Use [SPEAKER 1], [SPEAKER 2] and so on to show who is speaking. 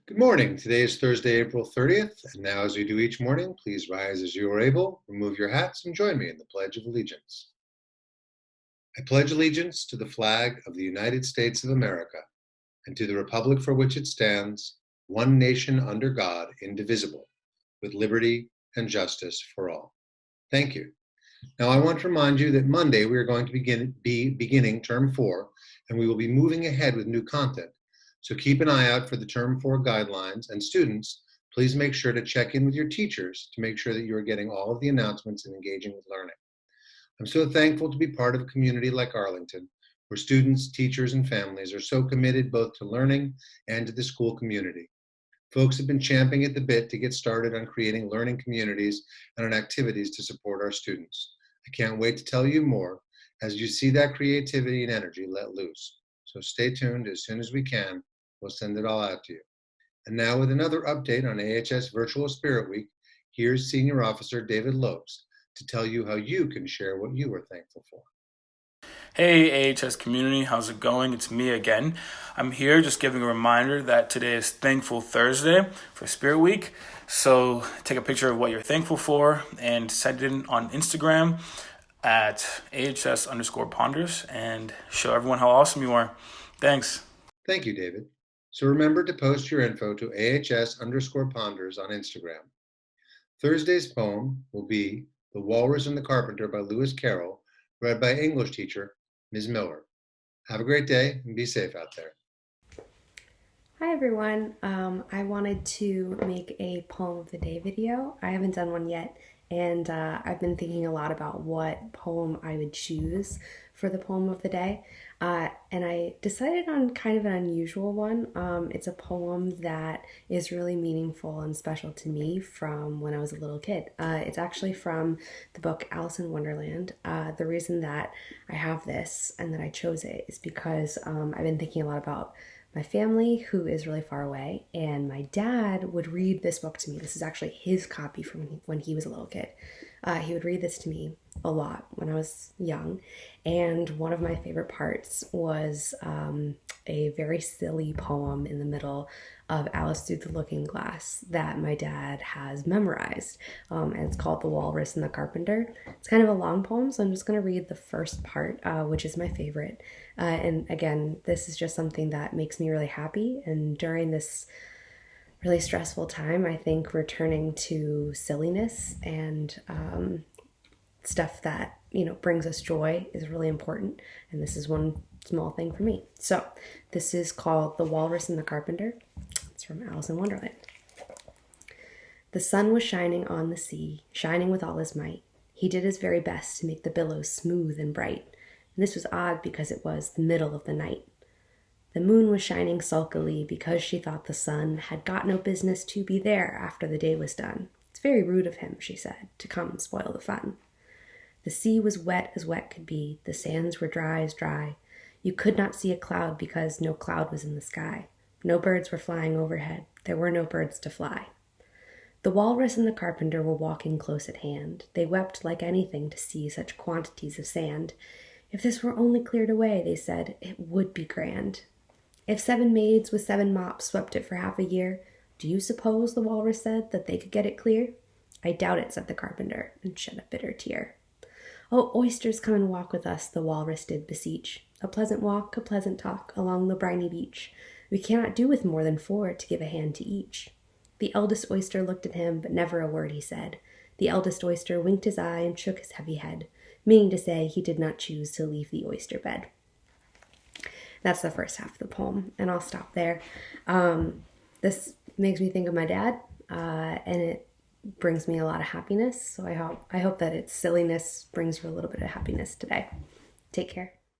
[SPEAKER 1] Good morning. Today is Thursday, April 30th, and now as we do each morning, please rise as you are able, remove your hats, and join me in the Pledge of Allegiance. I pledge allegiance to the flag of the United States of America and to the republic for which it stands, one nation under God, indivisible, with liberty and justice for all. Thank you. Now I want to remind you that Monday we are going to be beginning Term 4, and we will be moving ahead with new content. So keep an eye out for the Term 4 guidelines, and students, please make sure to check in with your teachers to make sure that you are getting all of the announcements and engaging with learning. I'm so thankful to be part of a community like Arlington, where students, teachers, and families are so committed both to learning and to the school community. Folks have been champing at the bit to get started on creating learning communities and on activities to support our students. I can't wait to tell you more as you see that creativity and energy let loose. So stay tuned. As soon as we can, we'll send it all out to you. And now with another update on AHS Virtual Spirit Week, here's Senior Officer David Lopes to tell you how you can share what you are thankful for.
[SPEAKER 2] Hey AHS community, how's it going? It's me again. I'm here just giving a reminder that today is Thankful Thursday for Spirit Week. So take a picture of what you're thankful for and send it in on Instagram at AHS_ponders and show everyone how awesome you are. Thanks.
[SPEAKER 1] Thank you, David. So remember to post your info to AHS_ponders on Instagram. Thursday's poem will be The Walrus and the Carpenter by Lewis Carroll, read by English teacher Ms. Miller. Have a great day and be safe out there.
[SPEAKER 3] Hi everyone. I wanted to make a poem of the day video. I haven't done one yet, and I've been thinking a lot about what poem I would choose for the poem of the day. And I decided on kind of an unusual one. It's a poem that is really meaningful and special to me from when I was a little kid. It's actually from the book Alice in Wonderland. The reason that I have this and that I chose it is because I've been thinking a lot about my family who is really far away, and my dad would read this book to me. This is actually his copy from when he was a little kid. He would read this to me a lot when I was young, and one of my favorite parts was a very silly poem in the middle of Alice Through the Looking Glass that my dad has memorized, and it's called The Walrus and the Carpenter. It's kind of a long poem, so I'm just going to read the first part, which is my favorite. And again, this is just something that makes me really happy, and during this really stressful time, I think returning to silliness and stuff that, brings us joy is really important. And this is one small thing for me. So this is called The Walrus and the Carpenter. It's from Alice in Wonderland. The sun was shining on the sea, shining with all his might. He did his very best to make the billows smooth and bright. And this was odd because it was the middle of the night. The moon was shining sulkily because she thought the sun had got no business to be there after the day was done. It's very rude of him, she said, to come and spoil the fun. The sea was wet as wet could be. The sands were dry as dry. You could not see a cloud because no cloud was in the sky. No birds were flying overhead. There were no birds to fly. The walrus and the carpenter were walking close at hand. They wept like anything to see such quantities of sand. If this were only cleared away, they said, it would be grand. If 7 maids with 7 mops swept it for half a year, do you suppose, the walrus said, that they could get it clear? I doubt it, said the carpenter, and shed a bitter tear. Oh, oysters, come and walk with us, the walrus did beseech. A pleasant walk, a pleasant talk, along the briny beach. We cannot do with more than 4 to give a hand to each. The eldest oyster looked at him, but never a word he said. The eldest oyster winked his eye and shook his heavy head, meaning to say he did not choose to leave the oyster bed. That's the first half of the poem, and I'll stop there. This makes me think of my dad, and it brings me a lot of happiness. So I hope that its silliness brings you a little bit of happiness today. Take care.